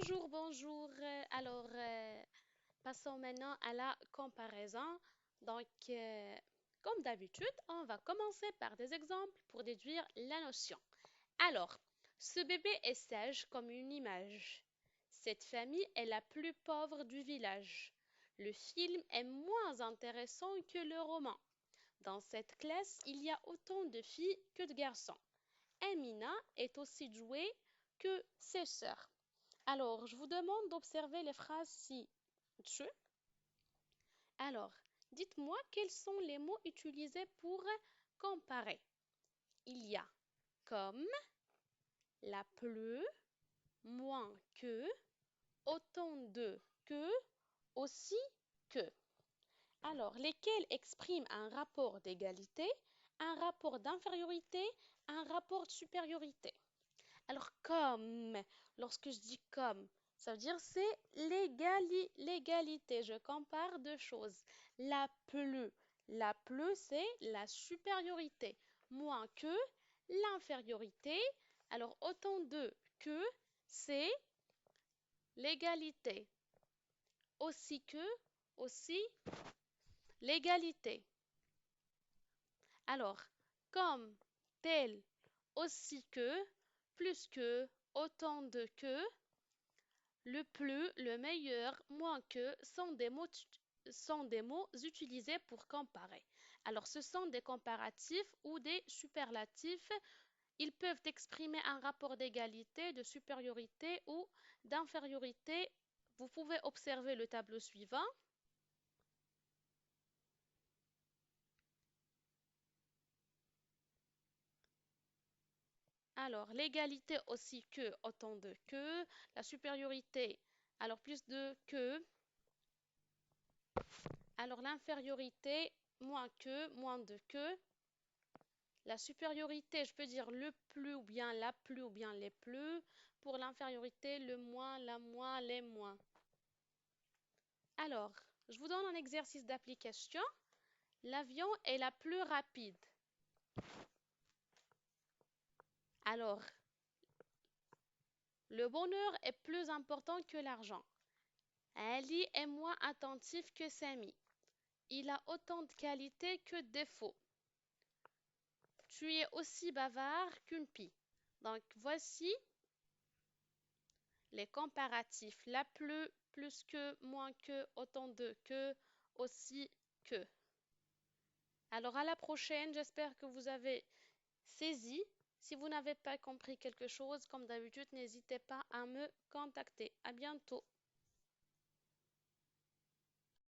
Bonjour, bonjour. Passons maintenant à la comparaison. Donc, comme d'habitude, on va commencer par des exemples pour déduire la notion. Alors, ce bébé est sage comme une image. Cette famille est la plus pauvre du village. Le film est moins intéressant que le roman. Dans cette classe, il y a autant de filles que de garçons. Amina est aussi douée que ses sœurs. Alors, je vous demande d'observer les phrases ci-dessus. Alors, dites-moi quels sont les mots utilisés pour comparer. Il y a comme, la plus, moins que, autant de que, aussi que. Alors, lesquels expriment un rapport d'égalité, un rapport d'infériorité, un rapport de supériorité. Alors, comme, lorsque je dis comme, ça veut dire c'est l'égalité. Je compare deux choses. La plus, la plus, c'est la supériorité. Moins que, l'infériorité. Alors, autant de que, c'est l'égalité. Aussi que, aussi l'égalité. Alors, comme, tel, aussi que, plus que, autant de que, le plus, le meilleur, moins que sont des mots utilisés pour comparer. Alors, ce sont des comparatifs ou des superlatifs. Ils peuvent exprimer un rapport d'égalité, de supériorité ou d'infériorité. Vous pouvez observer le tableau suivant. Alors, l'égalité aussi que, autant de que, la supériorité, alors plus de que, alors l'infériorité, moins de que, la supériorité, je peux dire le plus ou bien la plus ou bien les plus, pour l'infériorité, le moins, la moins, les moins. Alors, je vous donne un exercice d'application. L'avion est la plus rapide. Alors, le bonheur est plus important que l'argent. Ali est moins attentif que Samy. Il a autant de qualités que de défauts. Tu es aussi bavard qu'une pie. Donc, voici les comparatifs. La plus que, moins que, autant de que, aussi que. Alors, à la prochaine, j'espère que vous avez saisi. Si vous n'avez pas compris quelque chose, comme d'habitude, n'hésitez pas à me contacter. À bientôt.